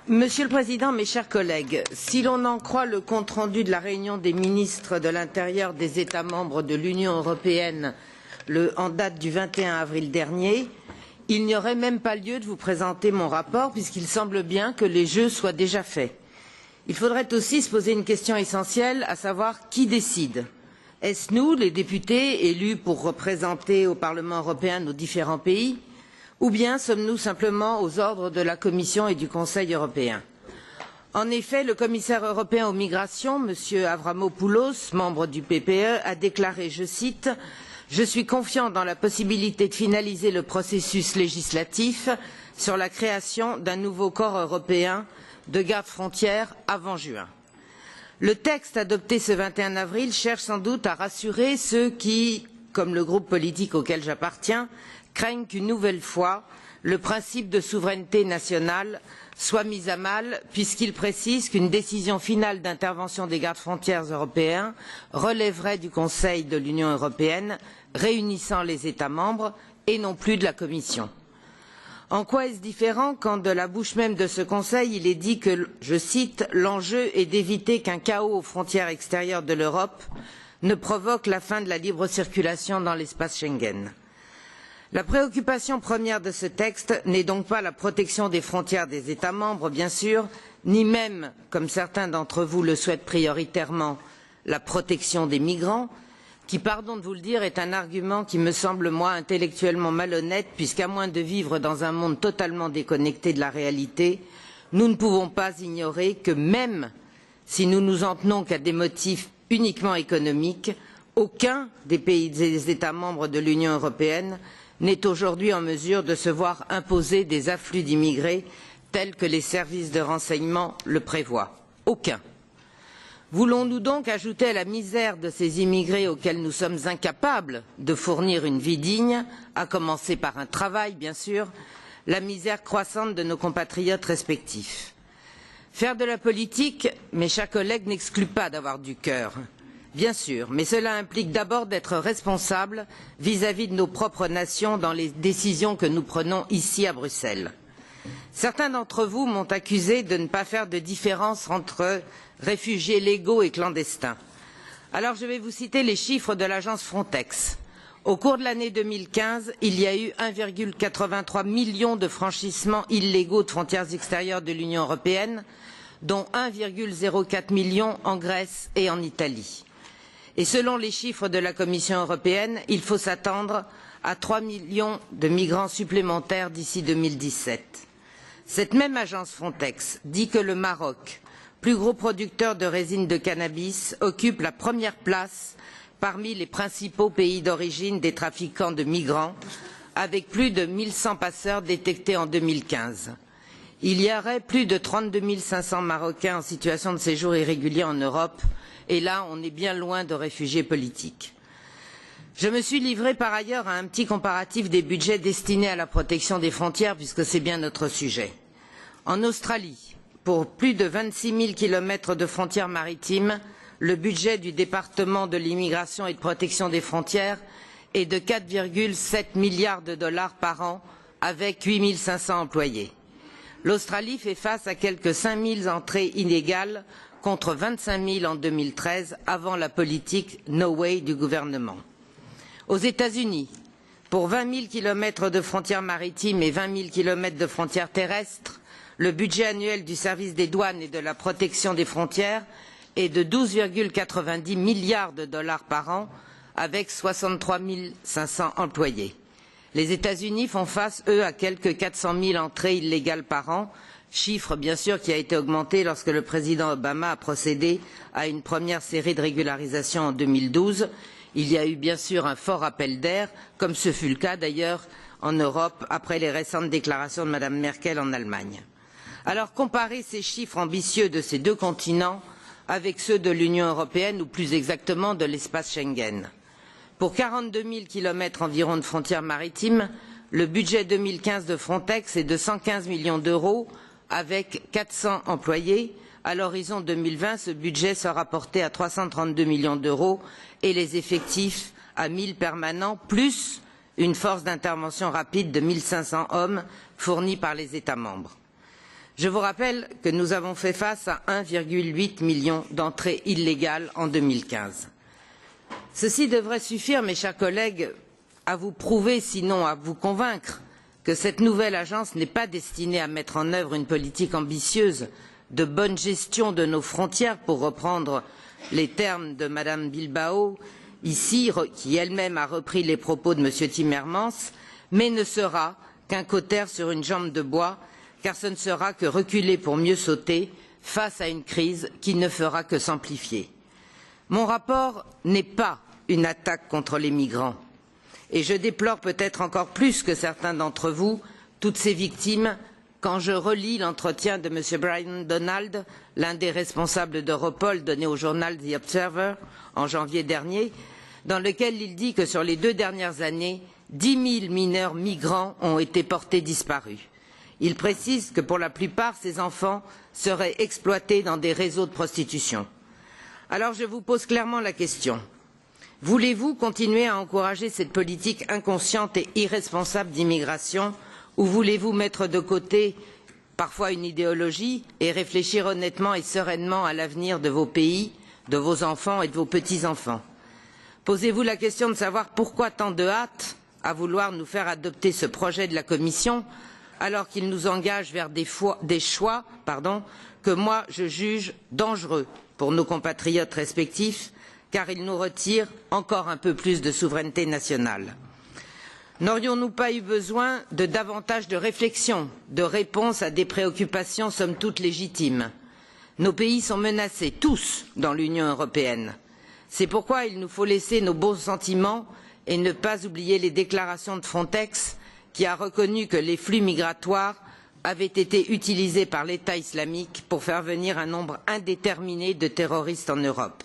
Monsieur le Président, mes chers collègues, si l'on en croit le compte-rendu de la réunion des ministres de l'Intérieur des États membres de l'Union européenne en date du 21 avril dernier, il n'y aurait même pas lieu de vous présenter mon rapport puisqu'il semble bien que les jeux soient déjà faits. Il faudrait aussi se poser une question essentielle, à savoir qui décide. Est-ce nous, les députés, élus pour représenter au Parlement européen nos différents pays, ou bien sommes-nous simplement aux ordres de la Commission et du Conseil européen? En effet, le commissaire européen aux migrations, M. Avramopoulos, membre du PPE, a déclaré, je cite, « Je suis confiant dans la possibilité de finaliser le processus législatif sur la création d'un nouveau corps européen de garde-frontières avant juin ». Le texte adopté ce 21 avril cherche sans doute à rassurer ceux qui, comme le groupe politique auquel j'appartiens, craignent qu'une nouvelle fois le principe de souveraineté nationale soit mis à mal puisqu'il précise qu'une décision finale d'intervention des gardes-frontières européens relèverait du Conseil de l'Union européenne réunissant les États membres et non plus de la Commission. En quoi est-ce différent quand de la bouche même de ce Conseil il est dit que, je cite, l'enjeu est d'éviter qu'un chaos aux frontières extérieures de l'Europe ne provoque la fin de la libre circulation dans l'espace Schengen. La préoccupation première de ce texte n'est donc pas la protection des frontières des États membres, bien sûr, ni même, comme certains d'entre vous le souhaitent prioritairement, la protection des migrants, qui, pardon de vous le dire, est un argument qui me semble, moi, intellectuellement malhonnête, puisqu'à moins de vivre dans un monde totalement déconnecté de la réalité, nous ne pouvons pas ignorer que même si nous nous en tenons qu'à des motifs uniquement économiques, aucun des pays des États membres de l'Union européenne n'est aujourd'hui en mesure de se voir imposer des afflux d'immigrés tels que les services de renseignement le prévoient. Aucun. Voulons-nous donc ajouter à la misère de ces immigrés auxquels nous sommes incapables de fournir une vie digne, à commencer par un travail, bien sûr, la misère croissante de nos compatriotes respectifs? Faire de la politique, mes chers collègues, n'exclut pas d'avoir du cœur. Bien sûr, mais cela implique d'abord d'être responsable vis-à-vis de nos propres nations dans les décisions que nous prenons ici à Bruxelles. Certains d'entre vous m'ont accusé de ne pas faire de différence entre réfugiés légaux et clandestins. Alors je vais vous citer les chiffres de l'agence Frontex. Au cours de l'année 2015, il y a eu 1,83 million de franchissements illégaux de frontières extérieures de l'Union européenne, dont 1,04 million en Grèce et en Italie. Et selon les chiffres de la Commission européenne, il faut s'attendre à 3 millions de migrants supplémentaires d'ici 2017. Cette même agence Frontex dit que le Maroc, plus gros producteur de résine de cannabis, occupe la première place parmi les principaux pays d'origine des trafiquants de migrants, avec plus de 1100 passeurs détectés en 2015. Il y aurait plus de 32 500 Marocains en situation de séjour irrégulier en Europe, et là, on est bien loin de réfugiés politiques. Je me suis livré par ailleurs à un petit comparatif des budgets destinés à la protection des frontières, puisque c'est bien notre sujet. En Australie, pour plus de 26 000 kilomètres de frontières maritimes, le budget du département de l'immigration et de protection des frontières est de 4,7 milliards de dollars par an, avec 8 500 employés. L'Australie fait face à quelques 5 000 entrées illégales contre 25 000 en 2013, avant la politique No Way du gouvernement. Aux États-Unis, pour 20 000 kilomètres de frontières maritimes et 20 000 kilomètres de frontières terrestres, le budget annuel du service des douanes et de la protection des frontières est de 12,90 milliards de dollars par an, avec 63 500 employés. Les États-Unis font face, eux, à quelques 400 000 entrées illégales par an, chiffre bien sûr qui a été augmenté lorsque le président Obama a procédé à une première série de régularisations en 2012. Il y a eu bien sûr un fort appel d'air, comme ce fut le cas d'ailleurs en Europe après les récentes déclarations de Mme Merkel en Allemagne. Alors comparer ces chiffres ambitieux de ces deux continents avec ceux de l'Union européenne, ou plus exactement de l'espace Schengen. Pour 42 000 kilomètres environ de frontières maritimes, le budget 2015 de Frontex est de 115 millions d'euros, avec 400 employés. À l'horizon 2020, ce budget sera porté à 332 millions d'euros et les effectifs à 1000 permanents, plus une force d'intervention rapide de 1500 hommes fournie par les États membres. Je vous rappelle que nous avons fait face à 1,8 million d'entrées illégales en 2015. Ceci devrait suffire, mes chers collègues, à vous prouver, sinon à vous convaincre, que cette nouvelle agence n'est pas destinée à mettre en œuvre une politique ambitieuse de bonne gestion de nos frontières, pour reprendre les termes de Madame Bilbao, ici, qui elle-même a repris les propos de M. Timmermans, mais ne sera qu'un cautère sur une jambe de bois, car ce ne sera que reculer pour mieux sauter face à une crise qui ne fera que s'amplifier. Mon rapport n'est pas une attaque contre les migrants, et je déplore peut-être encore plus que certains d'entre vous toutes ces victimes quand je relis l'entretien de M. Brian Donald, l'un des responsables d'Europol, donné au journal The Observer en janvier dernier, dans lequel il dit que sur les 2 dernières années, 10 000 mineurs migrants ont été portés disparus. Il précise que pour la plupart, ces enfants seraient exploités dans des réseaux de prostitution. Alors je vous pose clairement la question. Voulez-vous continuer à encourager cette politique inconsciente et irresponsable d'immigration, ou voulez-vous mettre de côté parfois une idéologie et réfléchir honnêtement et sereinement à l'avenir de vos pays, de vos enfants et de vos petits-enfants? Posez-vous la question de savoir pourquoi tant de hâte à vouloir nous faire adopter ce projet de la Commission, alors qu'il nous engage vers des choix que moi je juge dangereux pour nos compatriotes respectifs, car ils nous retirent encore un peu plus de souveraineté nationale. N'aurions-nous pas eu besoin de davantage de réflexion, de réponse à des préoccupations somme toute légitimes? Nos pays sont menacés, tous, dans l'Union européenne. C'est pourquoi il nous faut laisser nos bons sentiments et ne pas oublier les déclarations de Frontex, qui a reconnu que les flux migratoires avaient été utilisés par l'État islamique pour faire venir un nombre indéterminé de terroristes en Europe.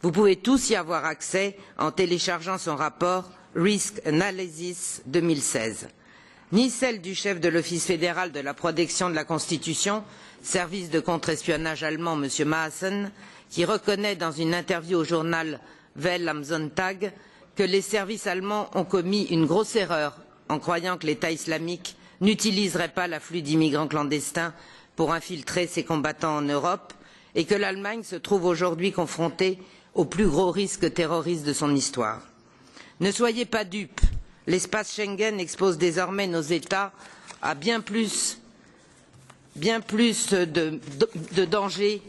Vous pouvez tous y avoir accès en téléchargeant son rapport Risk Analysis 2016. Ni celle du chef de l'Office fédéral de la protection de la Constitution, service de contre-espionnage allemand, M. Maassen, qui reconnaît dans une interview au journal Welt am Sonntag que les services allemands ont commis une grosse erreur en croyant que l'État islamique n'utiliserait pas l'afflux d'immigrants clandestins pour infiltrer ses combattants en Europe, et que l'Allemagne se trouve aujourd'hui confrontée au plus gros risque terroriste de son histoire. Ne soyez pas dupes, l'espace Schengen expose désormais nos États à bien plus de dangers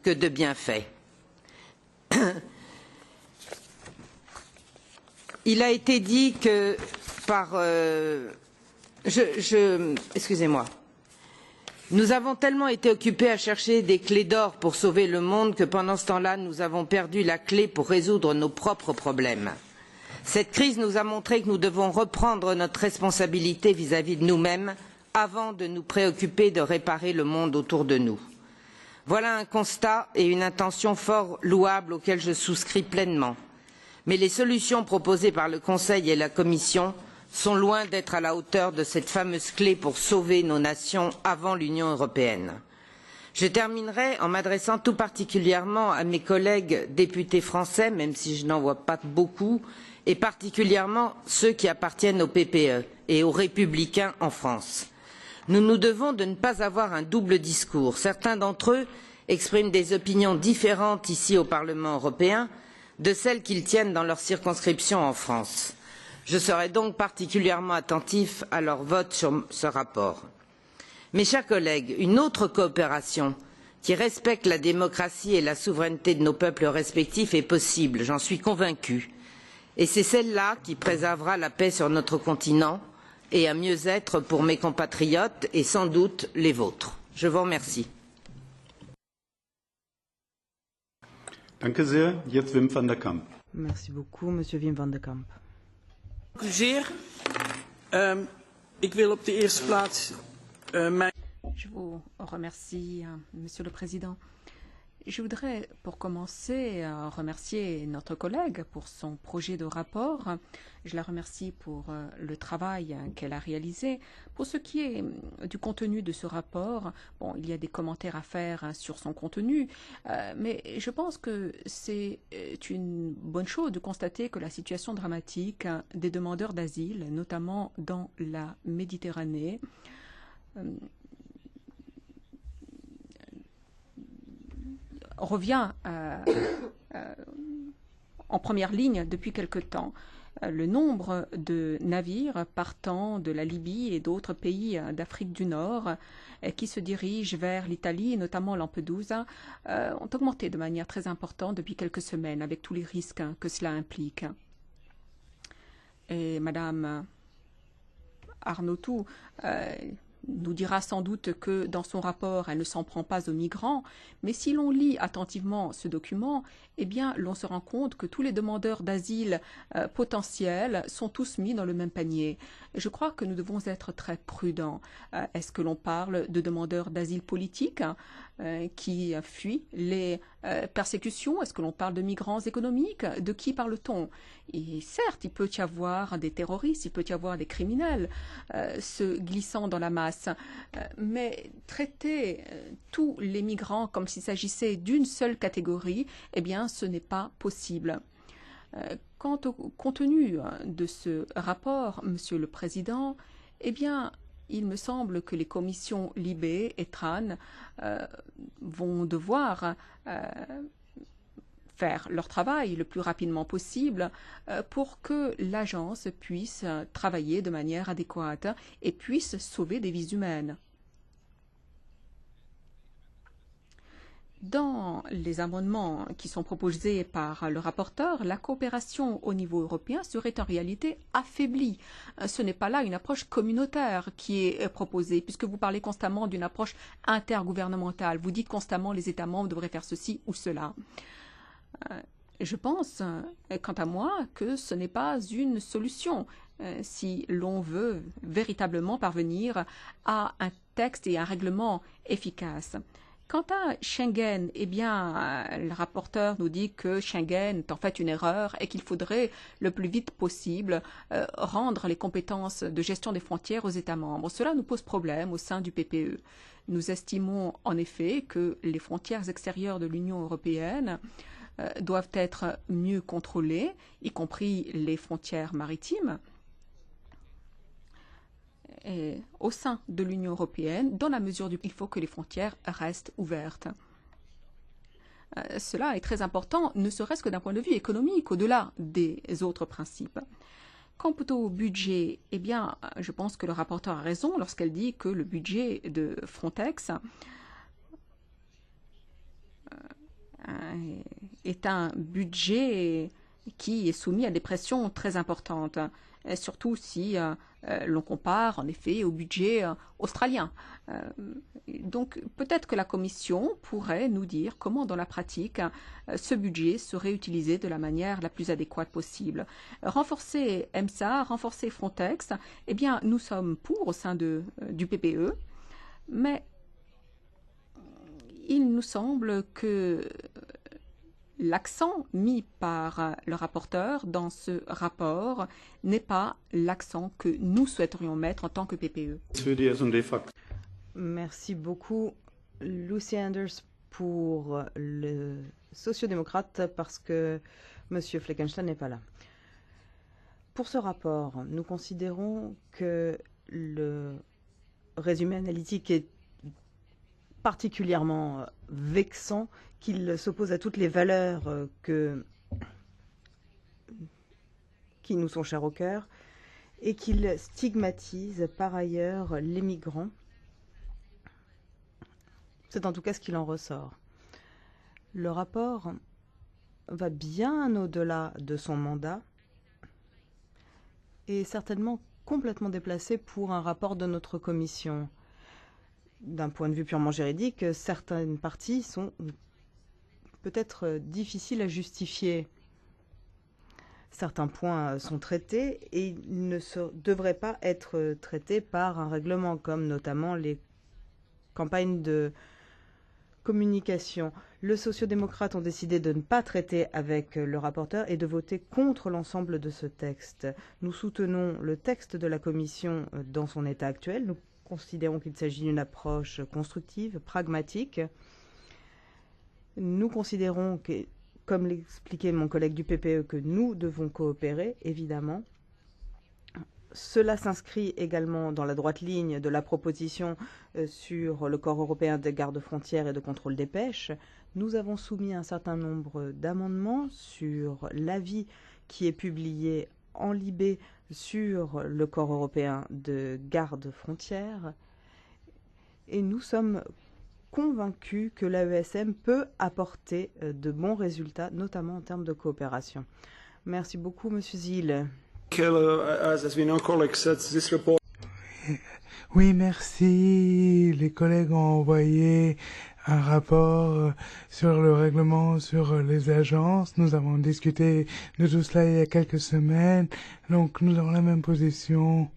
que de bienfaits. Il a été dit que par excusez-moi. Nous avons tellement été occupés à chercher des clés d'or pour sauver le monde que pendant ce temps-là, nous avons perdu la clé pour résoudre nos propres problèmes. Cette crise nous a montré que nous devons reprendre notre responsabilité vis-à-vis de nous-mêmes avant de nous préoccuper de réparer le monde autour de nous. Voilà un constat et une intention fort louables auxquels je souscris pleinement. Mais les solutions proposées par le Conseil et la Commission sont loin d'être à la hauteur de cette fameuse clé pour sauver nos nations avant l'Union européenne. Je terminerai en m'adressant tout particulièrement à mes collègues députés français, même si je n'en vois pas beaucoup, et particulièrement ceux qui appartiennent au PPE et aux Républicains en France. Nous nous devons de ne pas avoir un double discours. Certains d'entre eux expriment des opinions différentes ici au Parlement européen de celles qu'ils tiennent dans leur circonscription en France. Je serai donc particulièrement attentif à leur vote sur ce rapport. Mes chers collègues, une autre coopération qui respecte la démocratie et la souveraineté de nos peuples respectifs est possible, j'en suis convaincue. Et c'est celle-là qui préservera la paix sur notre continent et un mieux-être pour mes compatriotes et sans doute les vôtres. Je vous remercie. Danke sehr. Jetzt Wim van der Kamp. Merci beaucoup, Monsieur Wim van der Kamp. Dank u zeer. Ik wil op de eerste plaats mijn... Je vous remercie, Monsieur le Président. Je voudrais, pour commencer, remercier notre collègue pour son projet de rapport. Je la remercie pour le travail qu'elle a réalisé. Pour ce qui est du contenu de ce rapport, bon, il y a des commentaires à faire sur son contenu, mais je pense que c'est une bonne chose de constater que la situation dramatique des demandeurs d'asile, notamment dans la Méditerranée, revient en première ligne depuis quelque temps. Le nombre de navires partant de la Libye et d'autres pays d'Afrique du Nord qui se dirigent vers l'Italie, notamment Lampedusa, ont augmenté de manière très importante depuis quelques semaines, avec tous les risques que cela implique. Et Madame Arnautou nous dira sans doute que dans son rapport, elle ne s'en prend pas aux migrants, mais si l'on lit attentivement ce document, eh bien, l'on se rend compte que tous les demandeurs d'asile potentiels sont tous mis dans le même panier. Je crois que nous devons être très prudents. Est-ce que l'on parle de demandeurs d'asile politiques qui fuient les persécutions? Est-ce que l'on parle de migrants économiques? De qui parle-t-on? Et certes, il peut y avoir des terroristes, il peut y avoir des criminels se glissant dans la masse, mais traiter tous les migrants comme s'il s'agissait d'une seule catégorie, eh bien, ce n'est pas possible. Quant au contenu de ce rapport, Monsieur le Président, eh bien, il me semble que les commissions Libé et Tran vont devoir faire leur travail le plus rapidement possible pour que l'agence puisse travailler de manière adéquate et puisse sauver des vies humaines. Dans les amendements qui sont proposés par le rapporteur, la coopération au niveau européen serait en réalité affaiblie. Ce n'est pas là une approche communautaire qui est proposée, puisque vous parlez constamment d'une approche intergouvernementale. Vous dites constamment les États membres devraient faire ceci ou cela. Je pense, quant à moi, que ce n'est pas une solution si l'on veut véritablement parvenir à un texte et un règlement efficace. Quant à Schengen, eh bien, le rapporteur nous dit que Schengen est en fait une erreur et qu'il faudrait le plus vite possible rendre les compétences de gestion des frontières aux États membres. Cela nous pose problème au sein du PPE. Nous estimons en effet que les frontières extérieures de l'Union européenne doivent être mieux contrôlées, y compris les frontières maritimes. Et au sein de l'Union européenne, dans la mesure du il faut que les frontières restent ouvertes. Cela est très important, ne serait-ce que d'un point de vue économique, au-delà des autres principes. Quant au budget, eh bien, je pense que le rapporteur a raison lorsqu'elle dit que le budget de Frontex est un budget qui est soumis à des pressions très importantes, surtout si l'on compare en effet au budget australien. Donc peut-être que la Commission pourrait nous dire comment dans la pratique ce budget serait utilisé de la manière la plus adéquate possible. Renforcer EMSA, renforcer Frontex, eh bien nous sommes pour au sein du PPE, mais il nous semble que l'accent mis par le rapporteur dans ce rapport n'est pas l'accent que nous souhaiterions mettre en tant que PPE. Merci beaucoup, Lucy Anders, pour le sociodémocrate, parce que M. Fleckenstein n'est pas là. Pour ce rapport, nous considérons que le résumé analytique est particulièrement vexant, qu'il s'oppose à toutes les valeurs qui nous sont chères au cœur et qu'il stigmatise par ailleurs les migrants. C'est en tout cas ce qu'il en ressort. Le rapport va bien au-delà de son mandat et est certainement complètement déplacé pour un rapport de notre commission. D'un point de vue purement juridique, certaines parties sont peut-être difficiles à justifier. Certains points sont traités et ils ne devraient pas être traités par un règlement, comme notamment les campagnes de communication. Les sociodémocrates ont décidé de ne pas traiter avec le rapporteur et de voter contre l'ensemble de ce texte. Nous soutenons le texte de la Commission dans son état actuel. Nous considérons qu'il s'agit d'une approche constructive, pragmatique. Nous considérons que, comme l'expliquait mon collègue du PPE, que nous devons coopérer, évidemment. Cela s'inscrit également dans la droite ligne de la proposition sur le corps européen des gardes-frontières et de contrôle des pêches. Nous avons soumis un certain nombre d'amendements sur l'avis qui est publié en Libé sur le corps européen de garde-frontières. Et nous sommes convaincus que l'AESM peut apporter de bons résultats, notamment en termes de coopération. Merci beaucoup, Monsieur Zille. Oui, merci. Les collègues ont envoyé un rapport sur le règlement sur les agences. Nous avons discuté de tout cela il y a quelques semaines. Donc, nous avons la même position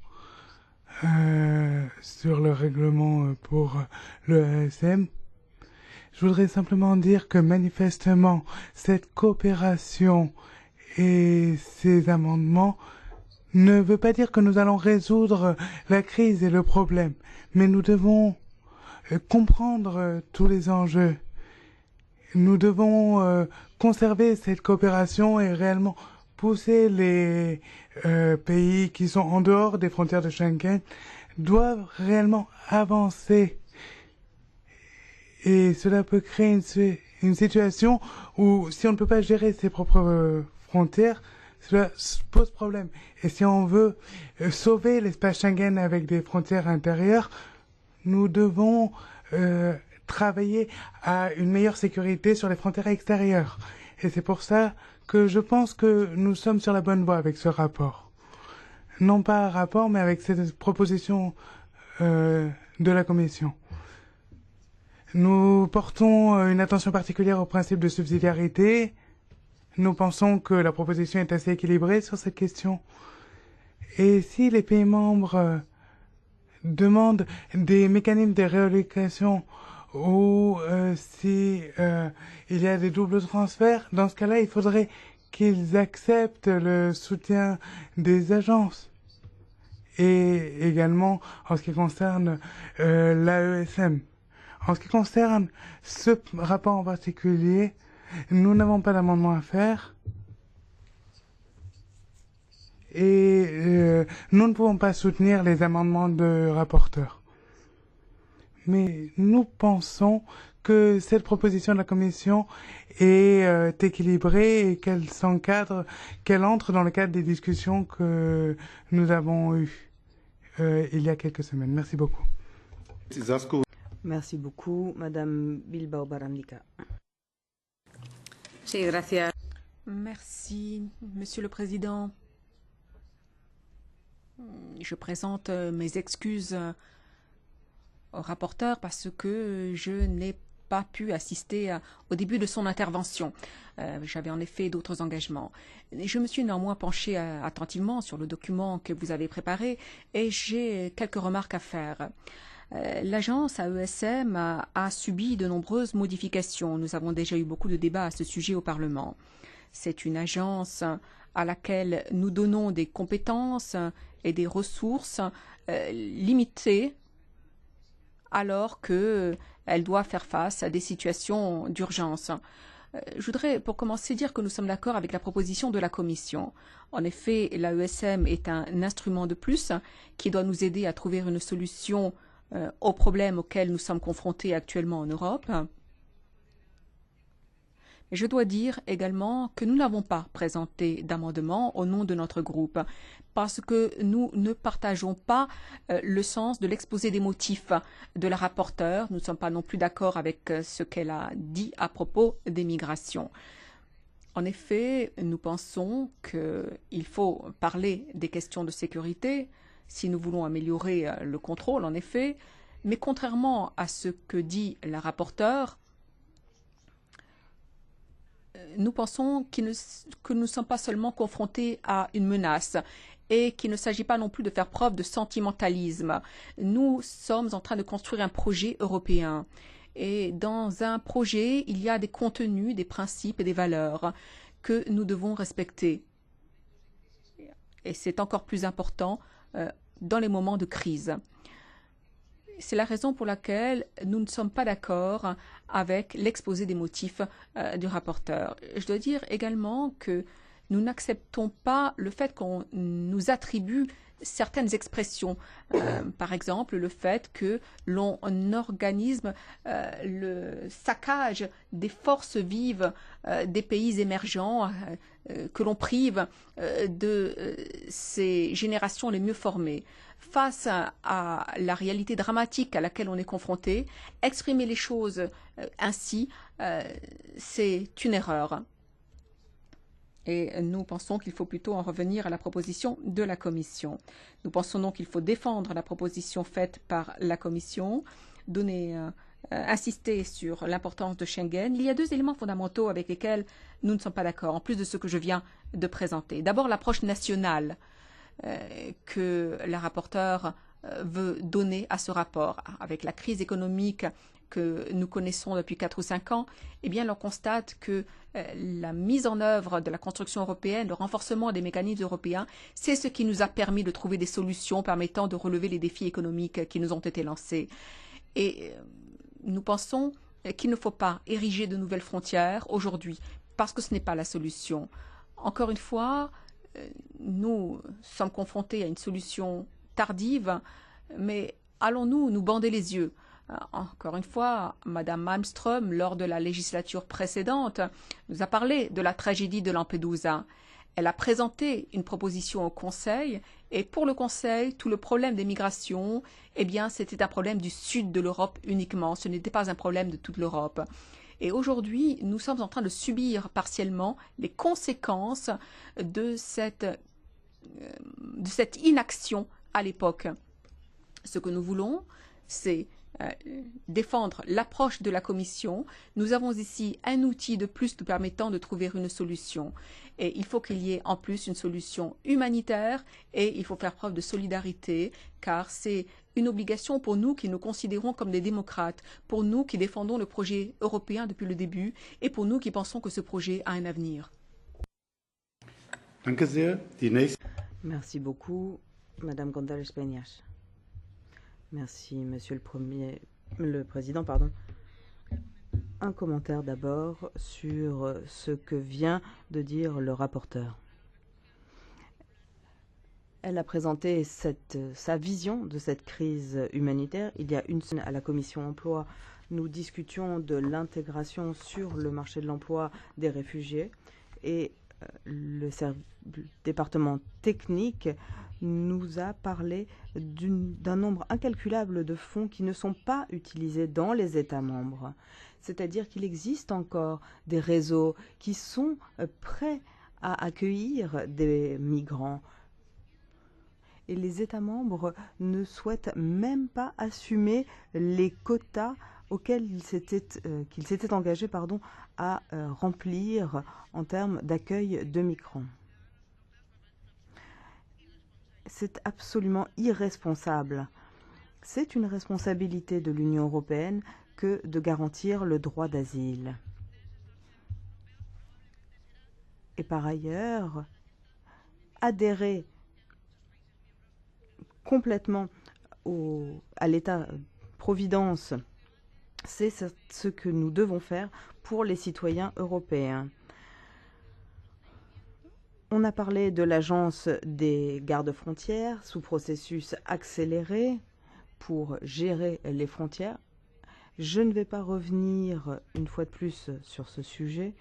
sur le règlement pour le ASM. Je voudrais simplement dire que manifestement, cette coopération et ces amendements ne veut pas dire que nous allons résoudre la crise et le problème, mais nous devons comprendre tous les enjeux. Nous devons conserver cette coopération et réellement pousser les pays qui sont en dehors des frontières de Schengen doivent réellement avancer. Et cela peut créer une situation où si on ne peut pas gérer ses propres frontières, cela pose problème. Et si on veut sauver l'espace Schengen avec des frontières intérieures, nous devons travailler à une meilleure sécurité sur les frontières extérieures. Et c'est pour ça que je pense que nous sommes sur la bonne voie avec ce rapport. Non pas un rapport, mais avec cette proposition de la Commission. Nous portons une attention particulière au principe de subsidiarité. Nous pensons que la proposition est assez équilibrée sur cette question. Et si les pays membres demandent des mécanismes de réallocation ou si il y a des doubles transferts, dans ce cas-là, il faudrait qu'ils acceptent le soutien des agences. Et également en ce qui concerne l'AESM. En ce qui concerne ce rapport en particulier, nous n'avons pas d'amendement à faire. Et nous ne pouvons pas soutenir les amendements de rapporteurs. Mais nous pensons que cette proposition de la Commission est équilibrée et qu'elle s'encadre, qu'elle entre dans le cadre des discussions que nous avons eues il y a quelques semaines. Merci beaucoup. Merci beaucoup, Madame Bilbao Barandica. Sí, gracias. Merci, Monsieur le Président. Je présente mes excuses au rapporteur parce que je n'ai pas pu assister au début de son intervention. J'avais en effet d'autres engagements. Je me suis néanmoins penchée attentivement sur le document que vous avez préparé et j'ai quelques remarques à faire. L'agence AESM a subi de nombreuses modifications. Nous avons déjà eu beaucoup de débats à ce sujet au Parlement. C'est une agence à laquelle nous donnons des compétences et des ressources limitées alors qu'elle doit faire face à des situations d'urgence. Je voudrais pour commencer dire que nous sommes d'accord avec la proposition de la Commission. En effet, l'AESM est un instrument de plus qui doit nous aider à trouver une solution aux problèmes auxquels nous sommes confrontés actuellement en Europe. Je dois dire également que nous n'avons pas présenté d'amendement au nom de notre groupe parce que nous ne partageons pas le sens de l'exposé des motifs de la rapporteure. Nous ne sommes pas non plus d'accord avec ce qu'elle a dit à propos des migrations. En effet, nous pensons qu'il faut parler des questions de sécurité si nous voulons améliorer le contrôle, en effet, mais contrairement à ce que dit la rapporteure, nous pensons que nous ne sommes pas seulement confrontés à une menace et qu'il ne s'agit pas non plus de faire preuve de sentimentalisme. Nous sommes en train de construire un projet européen. Et dans un projet, il y a des contenus, des principes et des valeurs que nous devons respecter. Et c'est encore plus important dans les moments de crise. C'est la raison pour laquelle nous ne sommes pas d'accord avec l'exposé des motifs du rapporteur. Je dois dire également que nous n'acceptons pas le fait qu'on nous attribue certaines expressions. Par exemple, le fait que l'on organise le saccage des forces vives des pays émergents, que l'on prive de ces générations les mieux formées. Face à la réalité dramatique à laquelle on est confronté, exprimer les choses ainsi, c'est une erreur. Et nous pensons qu'il faut plutôt en revenir à la proposition de la Commission. Nous pensons donc qu'il faut défendre la proposition faite par la Commission, insister sur l'importance de Schengen. Il y a deux éléments fondamentaux avec lesquels nous ne sommes pas d'accord, en plus de ce que je viens de présenter. D'abord, l'approche nationale que la rapporteure veut donner à ce rapport. Avec la crise économique que nous connaissons depuis 4 ou 5 ans, eh bien, l'on constate que la mise en œuvre de la construction européenne, le renforcement des mécanismes européens, c'est ce qui nous a permis de trouver des solutions permettant de relever les défis économiques qui nous ont été lancés. Et nous pensons qu'il ne faut pas ériger de nouvelles frontières aujourd'hui, parce que ce n'est pas la solution. Encore une fois, nous sommes confrontés à une solution tardive, mais allons-nous nous bander les yeux? Encore une fois, Madame Malmström, lors de la législature précédente, nous a parlé de la tragédie de Lampedusa. Elle a présenté une proposition au Conseil, et pour le Conseil, tout le problème des migrations, eh bien, c'était un problème du sud de l'Europe uniquement. Ce n'était pas un problème de toute l'Europe. Et aujourd'hui, nous sommes en train de subir partiellement les conséquences de cette inaction à l'époque. Ce que nous voulons, c'est défendre l'approche de la Commission. Nous avons ici un outil de plus nous permettant de trouver une solution. Et il faut qu'il y ait en plus une solution humanitaire et il faut faire preuve de solidarité car c'est une obligation pour nous qui nous considérons comme des démocrates, pour nous qui défendons le projet européen depuis le début et pour nous qui pensons que ce projet a un avenir. Merci beaucoup, Madame González Peñas. Merci, Monsieur le Président. Un commentaire d'abord sur ce que vient de dire le rapporteur. Elle a présenté sa vision de cette crise humanitaire. Il y a une semaine à la Commission emploi, nous discutions de l'intégration sur le marché de l'emploi des réfugiés et le département technique nous a parlé d'un nombre incalculable de fonds qui ne sont pas utilisés dans les États membres. C'est-à-dire qu'il existe encore des réseaux qui sont prêts à accueillir des migrants. Et les États membres ne souhaitent même pas assumer les quotas auxquels qu'ils s'étaient engagés à remplir en termes d'accueil de migrants. C'est absolument irresponsable. C'est une responsabilité de l'Union européenne que de garantir le droit d'asile. Et par ailleurs, adhérer complètement à l'État-providence, c'est ce que nous devons faire pour les citoyens européens. On a parlé de l'agence des gardes-frontières sous processus accéléré pour gérer les frontières. Je ne vais pas revenir une fois de plus sur ce sujet,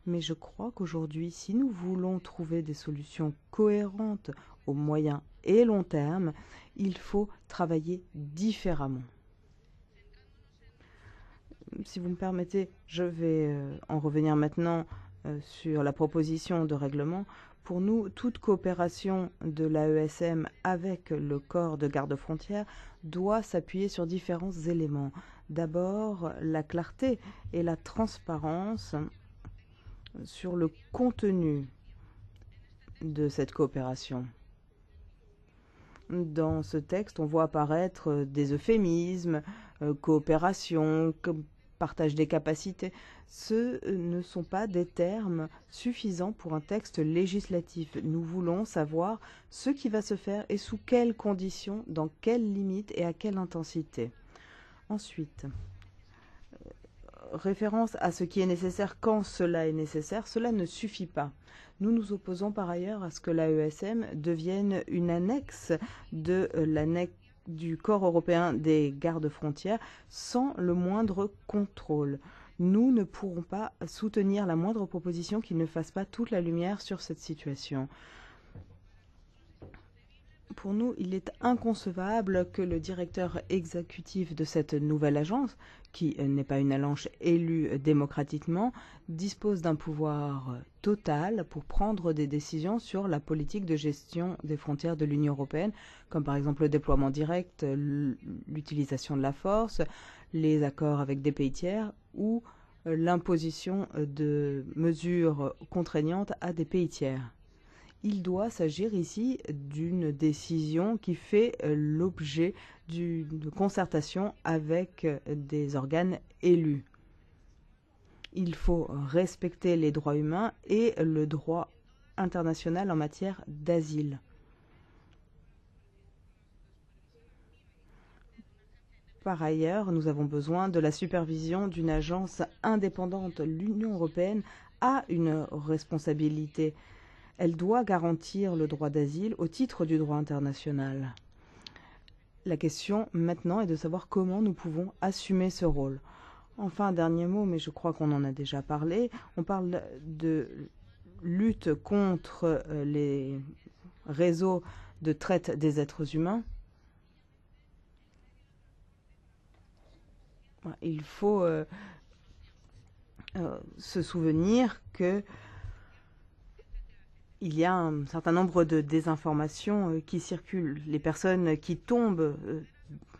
mais je crois qu'aujourd'hui, si nous voulons trouver des solutions cohérentes au moyen et long terme, il faut travailler différemment. Si vous me permettez, je vais en revenir maintenant sur la proposition de règlement. Pour nous, toute coopération de l'AESM avec le corps de garde-frontières doit s'appuyer sur différents éléments. D'abord, la clarté et la transparence sur le contenu de cette coopération. Dans ce texte, on voit apparaître des euphémismes, coopération, partage des capacités. Ce ne sont pas des termes suffisants pour un texte législatif. Nous voulons savoir ce qui va se faire et sous quelles conditions, dans quelles limites et à quelle intensité. Ensuite, référence à ce qui est nécessaire quand cela est nécessaire, cela ne suffit pas. Nous nous opposons par ailleurs à ce que l'AESM devienne une annexe de du corps européen des gardes-frontières sans le moindre contrôle. Nous ne pourrons pas soutenir la moindre proposition qui ne fasse pas toute la lumière sur cette situation. Pour nous, il est inconcevable que le directeur exécutif de cette nouvelle agence, qui n'est pas une agence élue démocratiquement, dispose d'un pouvoir total pour prendre des décisions sur la politique de gestion des frontières de l'Union européenne, comme par exemple le déploiement direct, l'utilisation de la force, les accords avec des pays tiers ou l'imposition de mesures contraignantes à des pays tiers. Il doit s'agir ici d'une décision qui fait l'objet d'une concertation avec des organes élus. Il faut respecter les droits humains et le droit international en matière d'asile. Par ailleurs, nous avons besoin de la supervision d'une agence indépendante. L'Union européenne a une responsabilité. Elle doit garantir le droit d'asile au titre du droit international. La question maintenant est de savoir comment nous pouvons assumer ce rôle. Enfin, un dernier mot, mais je crois qu'on en a déjà parlé. On parle de lutte contre les réseaux de traite des êtres humains. Il faut se souvenir que il y a un certain nombre de désinformations qui circulent. Les personnes qui tombent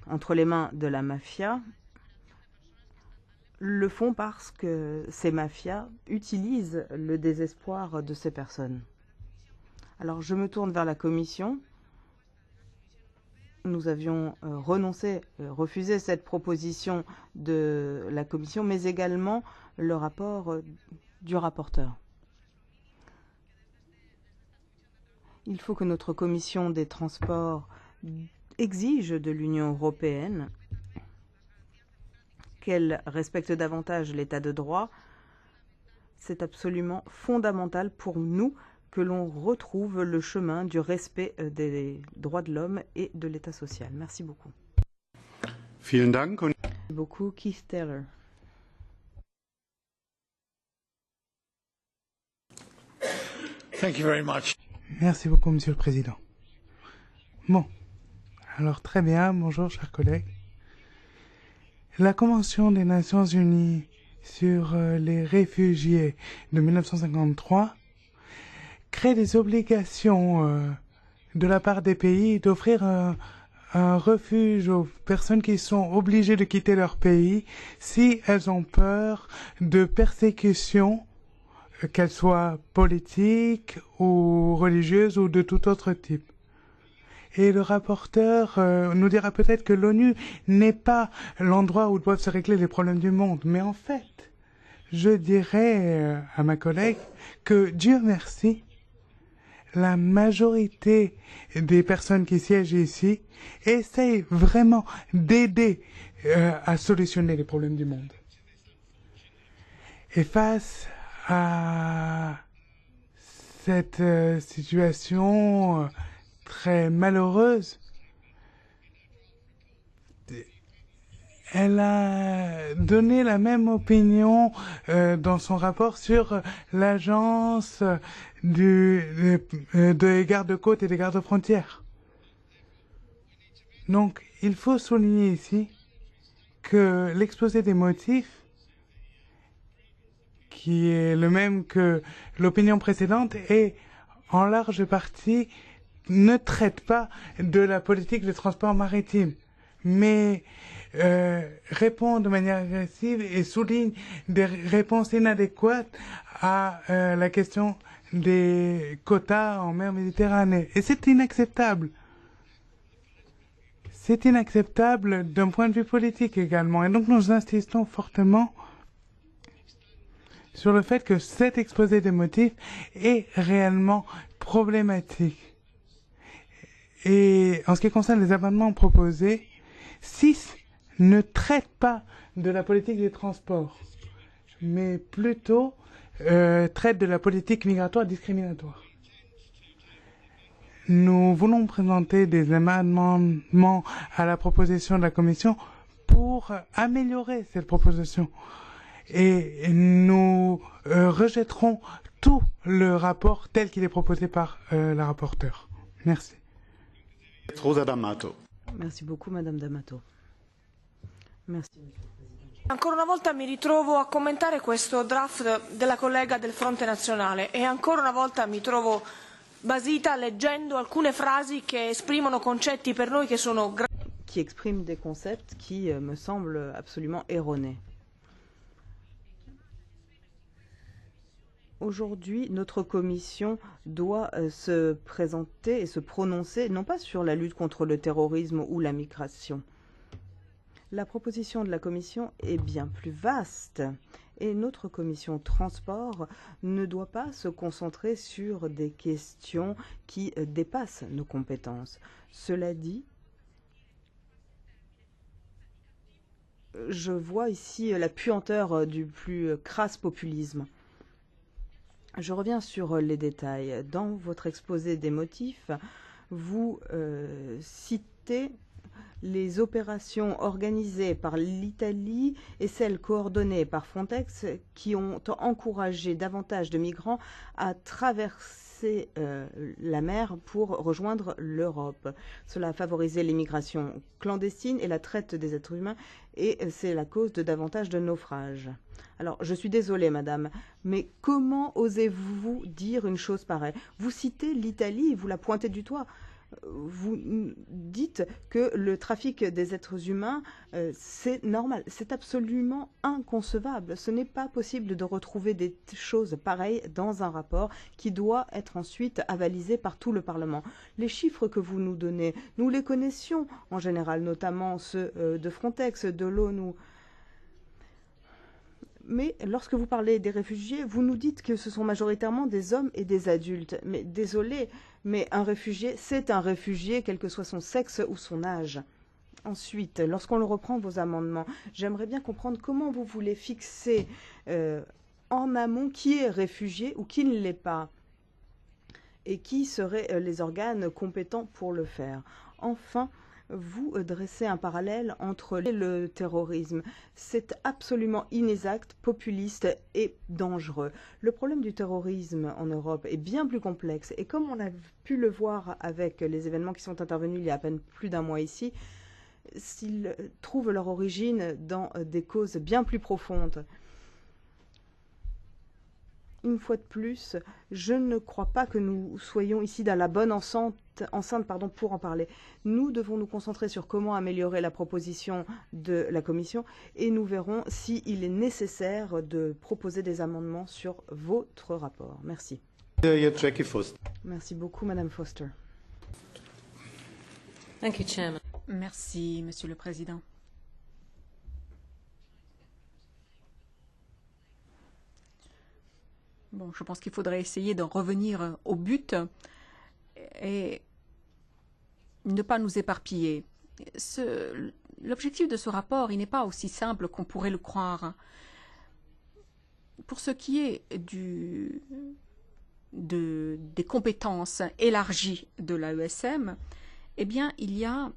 entre les mains de la mafia le font parce que ces mafias utilisent le désespoir de ces personnes. Alors je me tourne vers la Commission. Nous avions refusé cette proposition de la Commission, mais également le rapport du rapporteur. Il faut que notre commission des transports exige de l'Union européenne qu'elle respecte davantage l'état de droit. C'est absolument fondamental pour nous que l'on retrouve le chemin du respect des droits de l'homme et de l'état social. Merci beaucoup. Vielen Dank. Merci beaucoup, Keith Taylor. Thank you very much. Merci beaucoup, Monsieur le Président. Bon, alors très bien, bonjour chers collègues. La Convention des Nations Unies sur les réfugiés de 1953 crée des obligations de la part des pays d'offrir un refuge aux personnes qui sont obligées de quitter leur pays si elles ont peur de persécutions, qu'elles soient politiques ou religieuses ou de tout autre type. Et le rapporteur nous dira peut-être que l'ONU n'est pas l'endroit où doivent se régler les problèmes du monde. Mais en fait, je dirais à ma collègue que Dieu merci, la majorité des personnes qui siègent ici essayent vraiment d'aider à solutionner les problèmes du monde. Et face à cette situation très malheureuse, elle a donné la même opinion dans son rapport sur l'agence des gardes-côtes et des gardes-frontières. Donc, il faut souligner ici que l'exposé des motifs, qui est le même que l'opinion précédente, et en large partie ne traite pas de la politique de transport maritime, mais répond de manière agressive et souligne des réponses inadéquates à la question des quotas en mer Méditerranée. Et c'est inacceptable. C'est inacceptable d'un point de vue politique également. Et donc nous insistons fortement sur le fait que cet exposé des motifs est réellement problématique. Et en ce qui concerne les amendements proposés, 6 ne traitent pas de la politique des transports. mais plutôt traite de la politique migratoire discriminatoire. Nous voulons présenter des amendements à la proposition de la Commission pour améliorer cette proposition. Et nous rejetterons tout le rapport tel qu'il est proposé par la rapporteure. Merci. Rosa D'Amato. Merci beaucoup, Madame D'Amato. Merci. Ancora una volta mi ritrovo a commentare questo draft della collega del Fronte Nazionale e ancora una volta mi trovo basita leggendo alcune frasi che esprimono concetti per noi che sono qui expriment des concepts qui me semblent absolument erronés. Aujourd'hui, notre commission doit se présenter et se prononcer non pas sur la lutte contre le terrorisme ou la migration. La proposition de la Commission est bien plus vaste et notre commission transport ne doit pas se concentrer sur des questions qui dépassent nos compétences. Cela dit, je vois ici la puanteur du plus crasse populisme. Je reviens sur les détails. Dans votre exposé des motifs, vous citez les opérations organisées par l'Italie et celles coordonnées par Frontex qui ont encouragé davantage de migrants à traverser la mer pour rejoindre l'Europe. Cela a favorisé l'immigration clandestine et la traite des êtres humains et c'est la cause de davantage de naufrages. Alors, je suis désolée, madame, mais comment osez-vous dire une chose pareille? Vous citez l'Italie, vous la pointez du doigt. Vous dites que le trafic des êtres humains, c'est normal. C'est absolument inconcevable. Ce n'est pas possible de retrouver des choses pareilles dans un rapport qui doit être ensuite avalisé par tout le Parlement. Les chiffres que vous nous donnez, nous les connaissions en général, notamment ceux de Frontex, de l'ONU. Mais lorsque vous parlez des réfugiés, vous nous dites que ce sont majoritairement des hommes et des adultes. Mais désolé, mais un réfugié, c'est un réfugié, quel que soit son sexe ou son âge. Ensuite, lorsqu'on le reprend vos amendements, j'aimerais bien comprendre comment vous voulez fixer en amont qui est réfugié ou qui ne l'est pas et qui seraient les organes compétents pour le faire. Enfin, vous dressez un parallèle entre le terrorisme. C'est absolument inexact, populiste et dangereux. Le problème du terrorisme en Europe est bien plus complexe et comme on a pu le voir avec les événements qui sont intervenus il y a à peine plus d'un mois ici, s'ils trouvent leur origine dans des causes bien plus profondes. Une fois de plus, je ne crois pas que nous soyons ici dans la bonne enceinte pour en parler. Nous devons nous concentrer sur comment améliorer la proposition de la Commission et nous verrons s'il est nécessaire de proposer des amendements sur votre rapport. Merci. Merci beaucoup, Madame Foster. Thank you, Chairman. Merci, Monsieur le Président. Bon, je pense qu'il faudrait essayer d'en revenir au but et ne pas nous éparpiller. L'objectif de ce rapport, il n'est pas aussi simple qu'on pourrait le croire. Pour ce qui est des compétences élargies de l'AESM, eh bien, il y a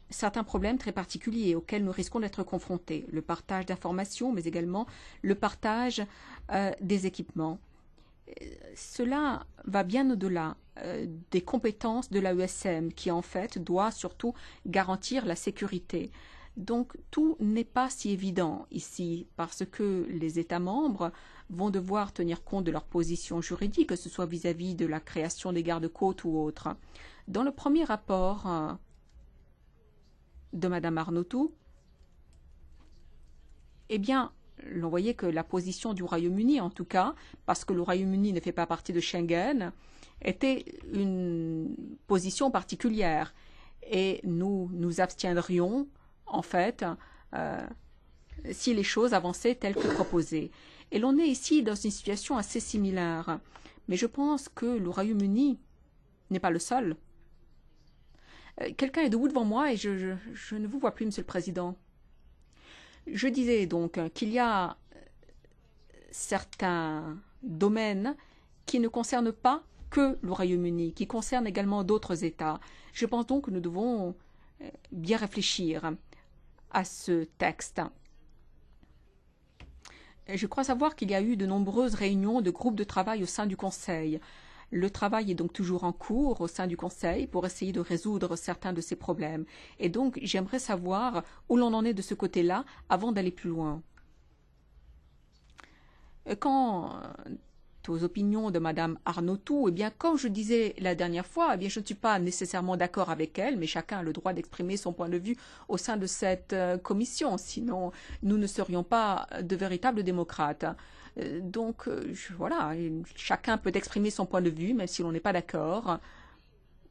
certains problèmes très particuliers auxquels nous risquons d'être confrontés. Le partage d'informations, mais également le partage des équipements. Cela va bien au-delà des compétences de l'AESM qui en fait doit surtout garantir la sécurité. Donc tout n'est pas si évident ici parce que les États membres vont devoir tenir compte de leur position juridique, que ce soit vis-à-vis de la création des gardes-côtes ou autres. Dans le premier rapport de Madame Arnautou, eh bien, l'on voyait que la position du Royaume-Uni, en tout cas, parce que le Royaume-Uni ne fait pas partie de Schengen, était une position particulière. Et nous nous abstiendrions, en fait, si les choses avançaient telles que proposées. Et l'on est ici dans une situation assez similaire. Mais je pense que le Royaume-Uni n'est pas le seul. Quelqu'un est debout devant moi et je ne vous vois plus, Monsieur le Président. Je disais donc qu'il y a certains domaines qui ne concernent pas que le Royaume-Uni, qui concernent également d'autres États. Je pense donc que nous devons bien réfléchir à ce texte. Je crois savoir qu'il y a eu de nombreuses réunions de groupes de travail au sein du Conseil. Le travail est donc toujours en cours au sein du Conseil pour essayer de résoudre certains de ces problèmes. Et donc, j'aimerais savoir où l'on en est de ce côté-là avant d'aller plus loin. Quant aux opinions de Madame Arnautou, eh bien, comme je disais la dernière fois, eh bien, je ne suis pas nécessairement d'accord avec elle, mais chacun a le droit d'exprimer son point de vue au sein de cette commission. Sinon, nous ne serions pas de véritables démocrates. Donc, voilà, chacun peut exprimer son point de vue, même si l'on n'est pas d'accord.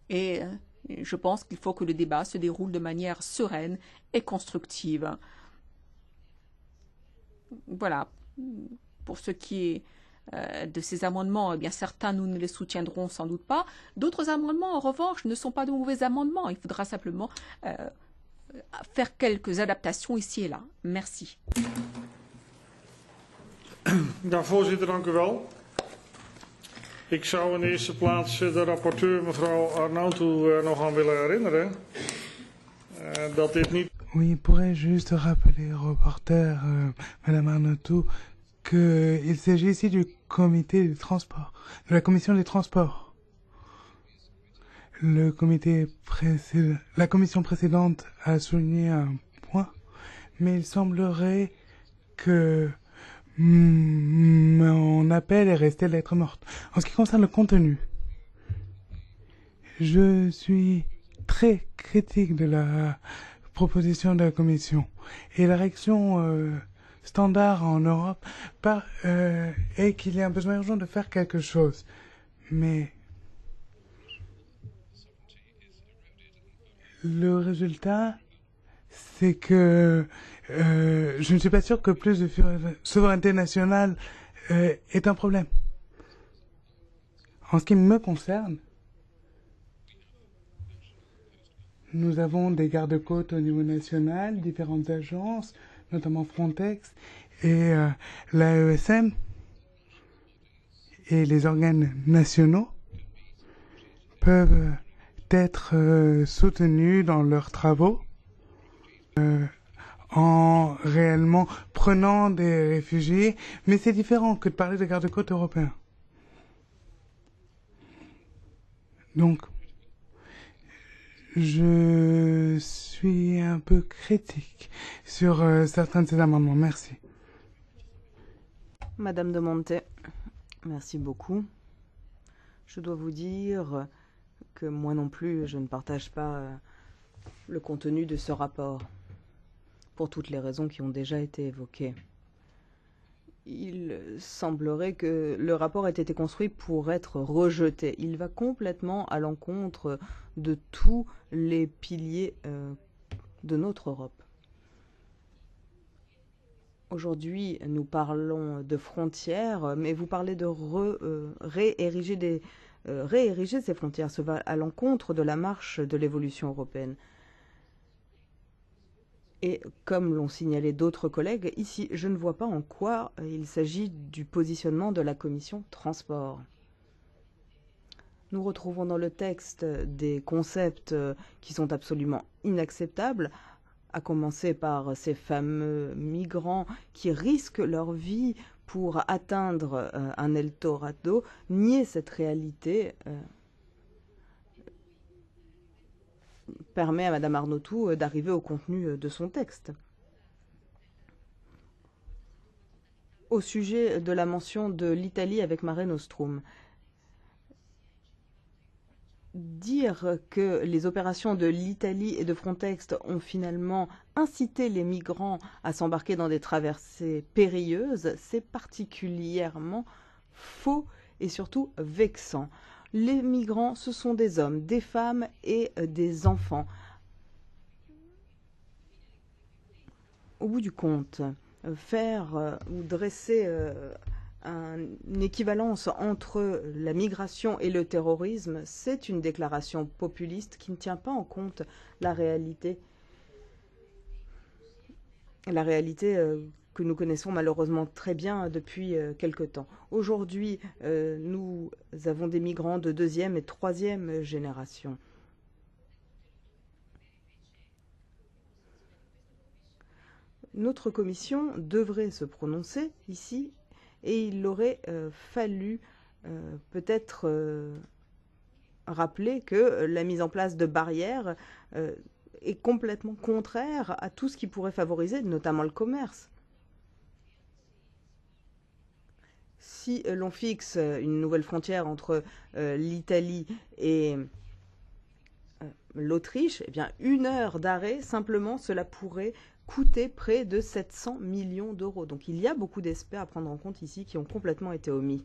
Et je pense qu'il faut que le débat se déroule de manière sereine et constructive. Voilà. Pour ce qui est de ces amendements, eh bien, certains, nous ne les soutiendrons sans doute pas. D'autres amendements, en revanche, ne sont pas de mauvais amendements. Il faudra simplement faire quelques adaptations ici et là. Merci. Ja, voorzitter, dank u wel. Ik zou in eerste plaats de rapporteur, mevrouw Arnautu, nog aan willen herinneren dat dit niet... Oui, pourrais-je juste rappeler au reporter, Madame Arnautu, qu'il s'agit ici du comité des transports, de la commission des transports. La commission précédente a souligné un point, mais il semblerait que mon appel est resté lettre morte. En ce qui concerne le contenu, je suis très critique de la proposition de la Commission. Et la réaction standard en Europe est qu'il y a un besoin urgent de faire quelque chose. Mais le résultat, c'est que je ne suis pas sûr que plus de souveraineté nationale est un problème. En ce qui me concerne, nous avons des gardes-côtes au niveau national, différentes agences, notamment Frontex et l'AESM et les organes nationaux peuvent être soutenus dans leurs travaux en réellement prenant des réfugiés, mais c'est différent que de parler de garde-côtes européens. Donc, je suis un peu critique sur certains de ces amendements. Merci. Madame de Monte, merci beaucoup. Je dois vous dire que moi non plus, je ne partage pas le contenu de ce rapport, pour toutes les raisons qui ont déjà été évoquées. Il semblerait que le rapport ait été construit pour être rejeté. Il va complètement à l'encontre de tous les piliers de notre Europe. Aujourd'hui, nous parlons de frontières, mais vous parlez de réériger ces frontières. Ça va à l'encontre de la marche de l'évolution européenne. Et comme l'ont signalé d'autres collègues, ici, je ne vois pas en quoi il s'agit du positionnement de la commission transport. Nous retrouvons dans le texte des concepts qui sont absolument inacceptables, à commencer par ces fameux migrants qui risquent leur vie pour atteindre un Eldorado. Nier cette réalité permet à Madame Arnautu d'arriver au contenu de son texte. Au sujet de la mention de l'Italie avec Mare Nostrum, dire que les opérations de l'Italie et de Frontex ont finalement incité les migrants à s'embarquer dans des traversées périlleuses, c'est particulièrement faux et surtout vexant. Les migrants, ce sont des hommes, des femmes et des enfants. Au bout du compte, faire ou dresser une équivalence entre la migration et le terrorisme, c'est une déclaration populiste qui ne tient pas en compte la réalité que nous connaissons malheureusement très bien depuis quelque temps. Aujourd'hui, nous avons des migrants de deuxième et troisième génération. Notre commission devrait se prononcer ici et il aurait fallu peut-être rappeler que la mise en place de barrières est complètement contraire à tout ce qui pourrait favoriser notamment le commerce. Si l'on fixe une nouvelle frontière entre l'Italie et l'Autriche, eh bien 1 heure d'arrêt, simplement, cela pourrait coûter près de 700 millions d'euros. Donc il y a beaucoup d'aspects à prendre en compte ici qui ont complètement été omis.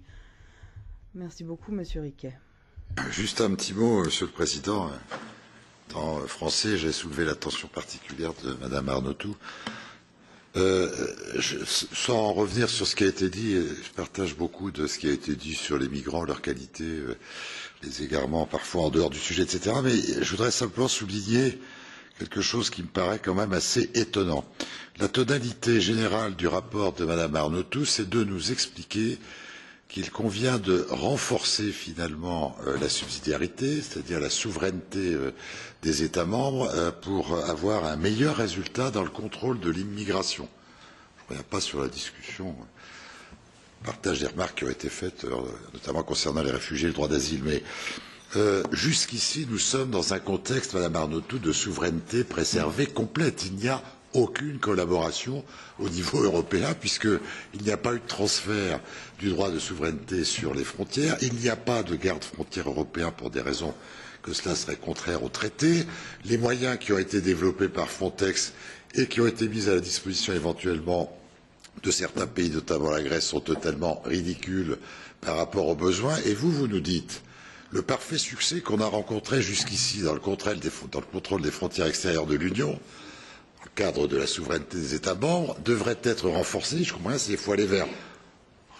Merci beaucoup, Monsieur Riquet. Juste un petit mot, Monsieur le Président. En français, j'ai soulevé l'attention particulière de Madame Arnautou. Sans revenir sur ce qui a été dit, je partage beaucoup de ce qui a été dit sur les migrants, leur qualité, les égarements parfois en dehors du sujet, etc. Mais je voudrais simplement souligner quelque chose qui me paraît quand même assez étonnant. La tonalité générale du rapport de Madame Arnautou, c'est de nous expliquer qu'il convient de renforcer finalement la subsidiarité, c'est-à-dire la souveraineté des États membres, pour avoir un meilleur résultat dans le contrôle de l'immigration. Je ne reviens pas sur la discussion, partage des remarques qui ont été faites, notamment concernant les réfugiés et le droit d'asile, mais jusqu'ici, nous sommes dans un contexte, Madame Arnautou, de souveraineté préservée complète. Il n'y a aucune collaboration au niveau européen puisqu'il n'y a pas eu de transfert du droit de souveraineté sur les frontières. Il n'y a pas de garde-frontière européen pour des raisons que cela serait contraire au traité. Les moyens qui ont été développés par Frontex et qui ont été mis à la disposition éventuellement de certains pays, notamment la Grèce, sont totalement ridicules par rapport aux besoins. Et vous nous dites le parfait succès qu'on a rencontré jusqu'ici dans le contrôle des frontières extérieures de l'Union, le cadre de la souveraineté des États membres, devrait être renforcé. Je comprends bien, il faut aller vers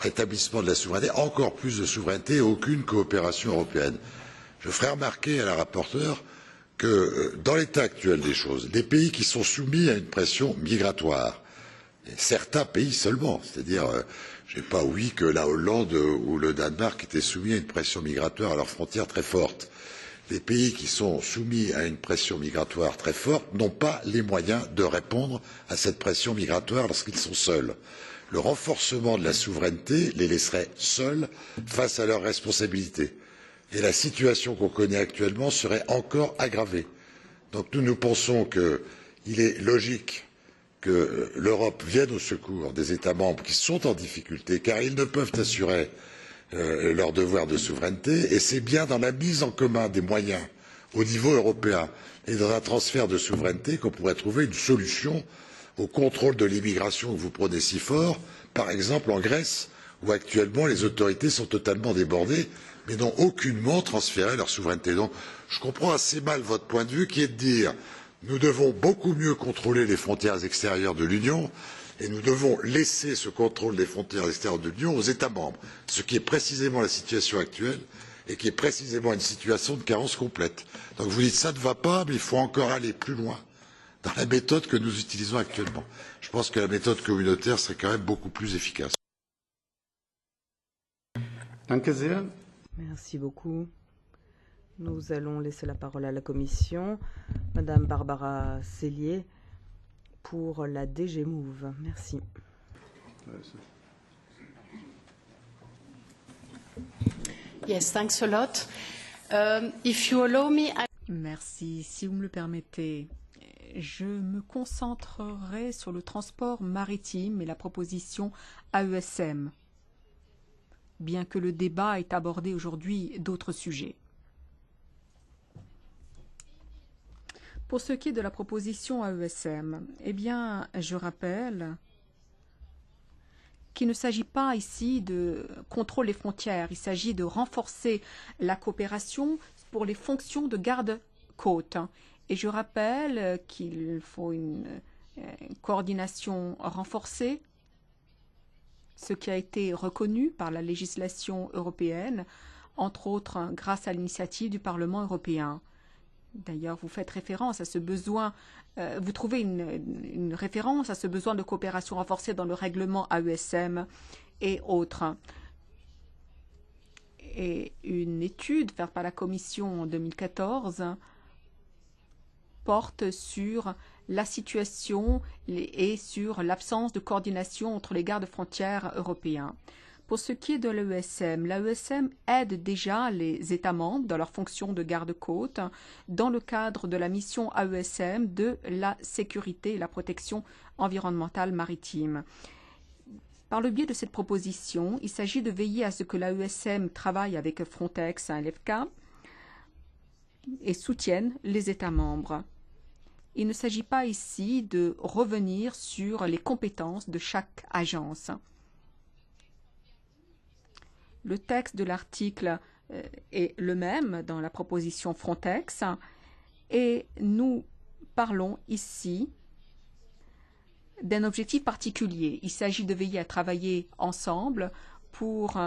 rétablissement de la souveraineté, encore plus de souveraineté et aucune coopération européenne. Je ferai remarquer à la rapporteure que dans l'état actuel des choses, les pays qui sont soumis à une pression migratoire, et certains pays seulement, c'est-à-dire je n'ai pas ouï que la Hollande ou le Danemark étaient soumis à une pression migratoire à leurs frontières très forte. Les pays qui sont soumis à une pression migratoire très forte n'ont pas les moyens de répondre à cette pression migratoire lorsqu'ils sont seuls. Le renforcement de la souveraineté les laisserait seuls face à leurs responsabilités. Et la situation qu'on connaît actuellement serait encore aggravée. Donc nous pensons qu'il est logique que l'Europe vienne au secours des États membres qui sont en difficulté, car ils ne peuvent assurer leur devoir de souveraineté, et c'est bien dans la mise en commun des moyens au niveau européen et dans un transfert de souveraineté qu'on pourrait trouver une solution au contrôle de l'immigration que vous prenez si fort, par exemple en Grèce, où actuellement les autorités sont totalement débordées, mais n'ont aucunement transféré leur souveraineté. Donc je comprends assez mal votre point de vue qui est de dire nous devons beaucoup mieux contrôler les frontières extérieures de l'Union et nous devons laisser ce contrôle des frontières extérieures de l'Union aux États membres, ce qui est précisément la situation actuelle et qui est précisément une situation de carence complète. Donc vous dites ça ne va pas, mais il faut encore aller plus loin dans la méthode que nous utilisons actuellement. Je pense que la méthode communautaire serait quand même beaucoup plus efficace. Danke sehr. Merci beaucoup. Nous allons laisser la parole à la Commission. Madame Barbara Sellier pour la DG Move. Merci. Yes, thanks a lot. If you allow me, Merci. Si vous me le permettez, je me concentrerai sur le transport maritime et la proposition AESM, bien que le débat ait abordé aujourd'hui d'autres sujets. Pour ce qui est de la proposition AESM, eh bien, je rappelle qu'il ne s'agit pas ici de contrôle des frontières, il s'agit de renforcer la coopération pour les fonctions de garde-côte. Et je rappelle qu'il faut une coordination renforcée, ce qui a été reconnu par la législation européenne, entre autres grâce à l'initiative du Parlement européen. D'ailleurs, vous faites référence à ce besoin, vous trouvez une référence à ce besoin de coopération renforcée dans le règlement AESM et autres. Et une étude faite par la Commission en 2014 porte sur la situation et sur l'absence de coordination entre les gardes-frontières européens. Pour ce qui est de l'AESM aide déjà les États membres dans leur fonction de garde-côte dans le cadre de la mission AESM de la sécurité et la protection environnementale maritime. Par le biais de cette proposition, il s'agit de veiller à ce que l'AESM travaille avec Frontex et l'EFK et soutienne les États membres. Il ne s'agit pas ici de revenir sur les compétences de chaque agence. Le texte de l'article est le même dans la proposition Frontex et nous parlons ici d'un objectif particulier. Il s'agit de veiller à travailler ensemble pour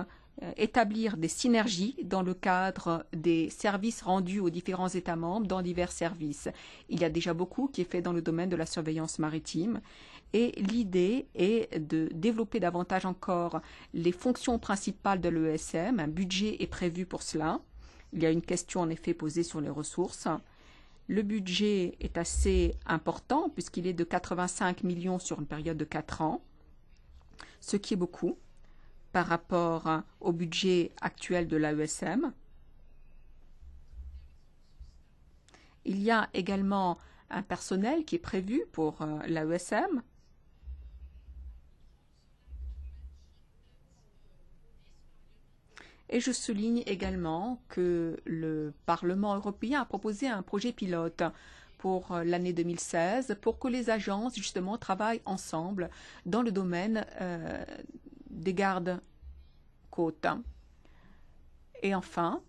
établir des synergies dans le cadre des services rendus aux différents États membres dans divers services. Il y a déjà beaucoup qui est fait dans le domaine de la surveillance maritime et l'idée est de développer davantage encore les fonctions principales de l'ESM. Un budget est prévu pour cela. Il y a une question en effet posée sur les ressources. Le budget est assez important puisqu'il est de 85 millions sur une période de 4 ans, ce qui est beaucoup par rapport au budget actuel de l'AESM. Il y a également un personnel qui est prévu pour l'AESM. Et je souligne également que le Parlement européen a proposé un projet pilote pour l'année 2016 pour que les agences, justement, travaillent ensemble dans le domaine des gardes-côtes. Et enfin,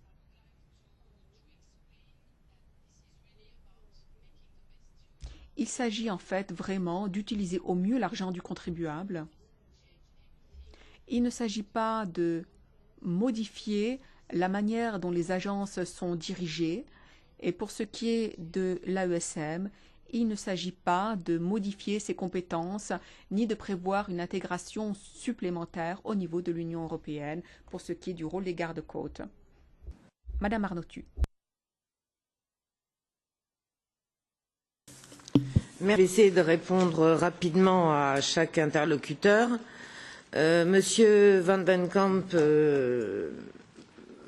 il s'agit en fait vraiment d'utiliser au mieux l'argent du contribuable. Il ne s'agit pas de modifier la manière dont les agences sont dirigées. Et pour ce qui est de l'AESM, il ne s'agit pas de modifier ses compétences ni de prévoir une intégration supplémentaire au niveau de l'Union européenne pour ce qui est du rôle des gardes-côtes. Madame Arnautu. Je vais essayer de répondre rapidement à chaque interlocuteur. Monsieur Van den Kamp,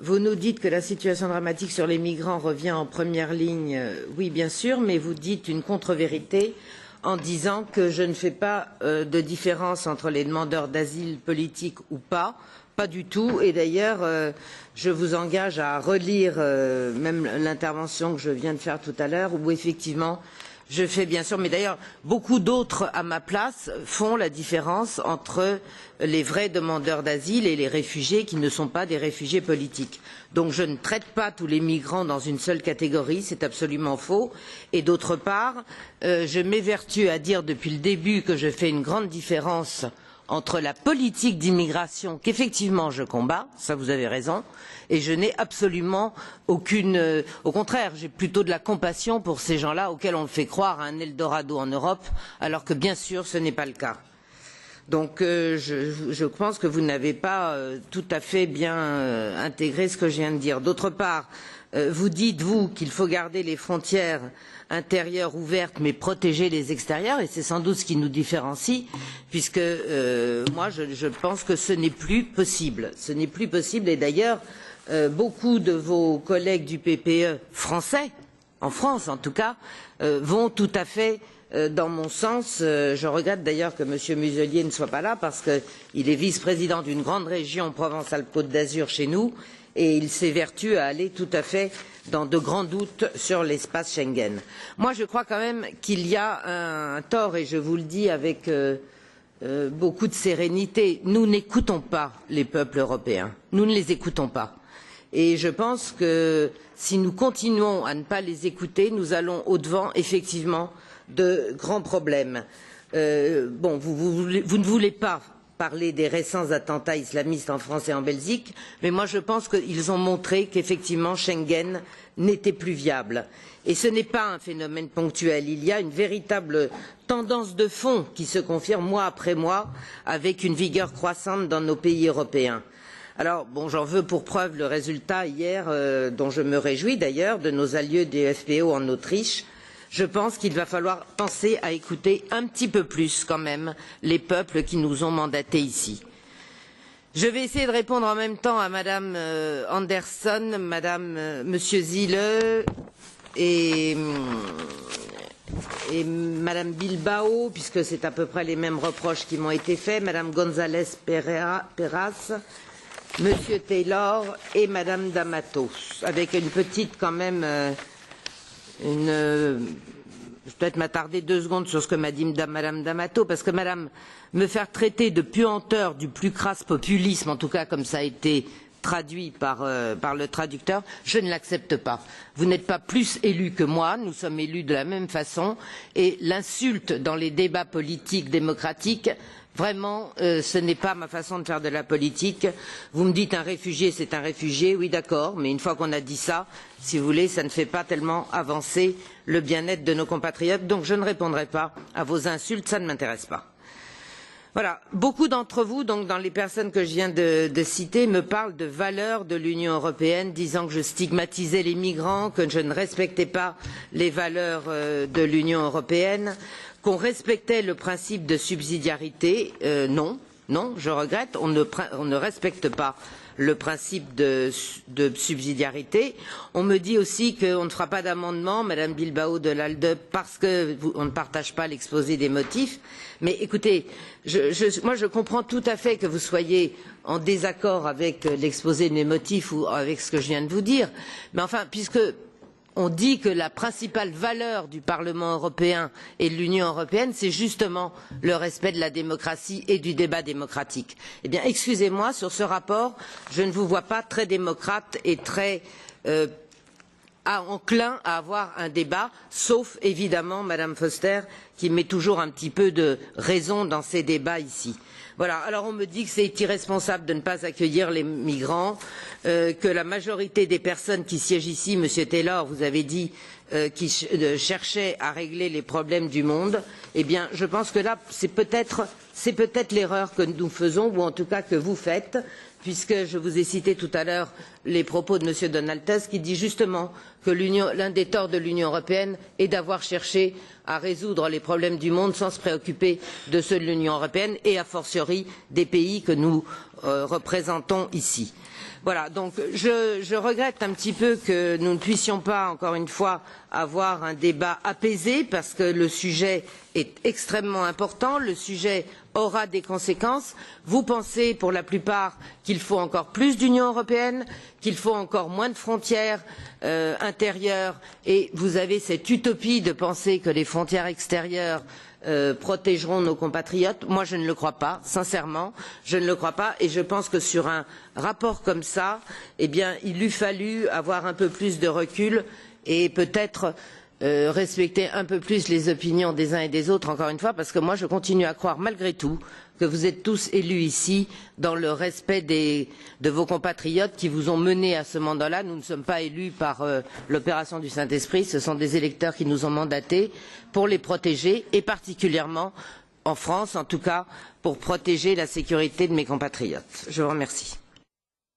vous nous dites que la situation dramatique sur les migrants revient en première ligne. Oui, bien sûr, mais vous dites une contre-vérité en disant que je ne fais pas de différence entre les demandeurs d'asile politiques ou pas. Pas du tout. Et d'ailleurs, je vous engage à relire même l'intervention que je viens de faire tout à l'heure, où effectivement, je fais bien sûr, mais d'ailleurs beaucoup d'autres à ma place font la différence entre les vrais demandeurs d'asile et les réfugiés qui ne sont pas des réfugiés politiques. Donc je ne traite pas tous les migrants dans une seule catégorie, c'est absolument faux. Et d'autre part, je m'évertue à dire depuis le début que je fais une grande différence entre la politique d'immigration qu'effectivement je combats, ça vous avez raison, et je n'ai absolument aucune... au contraire, j'ai plutôt de la compassion pour ces gens-là auxquels on fait croire à un Eldorado en Europe, alors que bien sûr ce n'est pas le cas. Donc je pense que vous n'avez pas tout à fait bien intégré ce que je viens de dire. D'autre part, vous dites, vous, qu'il faut garder les frontières intérieures ouvertes mais protéger les extérieures, et c'est sans doute ce qui nous différencie, puisque moi je pense que ce n'est plus possible. Ce n'est plus possible, et d'ailleurs beaucoup de vos collègues du PPE français, en France en tout cas, vont tout à fait dans mon sens. Je regrette d'ailleurs que M. Muselier ne soit pas là, parce qu'il est vice-président d'une grande région Provence-Alpes-Côte d'Azur chez nous, et il s'évertue à aller tout à fait dans de grands doutes sur l'espace Schengen. Moi, je crois quand même qu'il y a un tort, et je vous le dis avec beaucoup de sérénité. Nous n'écoutons pas les peuples européens. Nous ne les écoutons pas. Et je pense que si nous continuons à ne pas les écouter, nous allons au-devant, effectivement, de grands problèmes. Bon, vous ne voulez pas parlé des récents attentats islamistes en France et en Belgique, mais moi je pense qu'ils ont montré qu'effectivement Schengen n'était plus viable. Et ce n'est pas un phénomène ponctuel, il y a une véritable tendance de fond qui se confirme mois après mois avec une vigueur croissante dans nos pays européens. Alors, bon, j'en veux pour preuve le résultat hier, dont je me réjouis d'ailleurs, de nos alliés des FPO en Autriche. Je pense qu'il va falloir penser à écouter un petit peu plus quand même les peuples qui nous ont mandatés ici. Je vais essayer de répondre en même temps à Madame Anderson, Monsieur Zille et Madame Bilbao, puisque c'est à peu près les mêmes reproches qui m'ont été faits, Madame González Peras, Monsieur Taylor et Madame D'Amato, avec une petite quand même je vais peut-être m'attarder 2 secondes sur ce que m'a dit Madame D'Amato, parce que Madame, me faire traiter de puanteur du plus crasse populisme, en tout cas comme ça a été traduit par le traducteur, je ne l'accepte pas. Vous n'êtes pas plus élu que moi, nous sommes élus de la même façon, et l'insulte dans les débats politiques démocratiques, vraiment, ce n'est pas ma façon de faire de la politique. Vous me dites un réfugié, c'est un réfugié, oui d'accord, mais une fois qu'on a dit ça, si vous voulez, ça ne fait pas tellement avancer le bien-être de nos compatriotes, donc je ne répondrai pas à vos insultes, ça ne m'intéresse pas. Voilà, beaucoup d'entre vous, donc dans les personnes que je viens de citer, me parlent de valeurs de l'Union européenne, disant que je stigmatisais les migrants, que je ne respectais pas les valeurs de l'Union européenne, qu'on respectait le principe de subsidiarité. Non, je regrette, on ne respecte pas le principe de subsidiarité. On me dit aussi qu'on ne fera pas d'amendement, Madame Bilbao de l'ALDE, parce qu'on ne partage pas l'exposé des motifs. Mais écoutez, moi je comprends tout à fait que vous soyez en désaccord avec l'exposé des motifs ou avec ce que je viens de vous dire. Mais enfin, puisque on dit que la principale valeur du Parlement européen et de l'Union européenne, c'est justement le respect de la démocratie et du débat démocratique. Eh bien, excusez-moi, sur ce rapport, je ne vous vois pas très démocrate et très enclin à avoir un débat, sauf évidemment Madame Foster, qui met toujours un petit peu de raison dans ces débats ici. Voilà, alors on me dit que c'est irresponsable de ne pas accueillir les migrants, que la majorité des personnes qui siègent ici, Monsieur Taylor, vous avez dit, qui cherchaient à régler les problèmes du monde, eh bien je pense que là c'est peut-être l'erreur que nous faisons, ou en tout cas que vous faites, puisque je vous ai cité tout à l'heure les propos de M. Donald Tusk, qui dit justement que l'un des torts de l'Union européenne est d'avoir cherché à résoudre les problèmes du monde sans se préoccuper de ceux de l'Union européenne et a fortiori des pays que nous représentons ici. Voilà, donc je regrette un petit peu que nous ne puissions pas, encore une fois, avoir un débat apaisé, parce que le sujet est extrêmement important, le sujet aura des conséquences. Vous pensez, pour la plupart, qu'il faut encore plus d'Union européenne, qu'il faut encore moins de frontières intérieures, et vous avez cette utopie de penser que les frontières extérieures protégeront nos compatriotes. Moi, je ne le crois pas, sincèrement, je ne le crois pas, et je pense que sur un rapport comme ça, eh bien, il eût fallu avoir un peu plus de recul et peut-être respecter un peu plus les opinions des uns et des autres, encore une fois, parce que moi, je continue à croire, malgré tout, que vous êtes tous élus ici dans le respect de vos compatriotes qui vous ont mené à ce mandat-là. Nous ne sommes pas élus par l'opération du Saint-Esprit, ce sont des électeurs qui nous ont mandatés pour les protéger, et particulièrement en France, en tout cas, pour protéger la sécurité de mes compatriotes. Je vous remercie.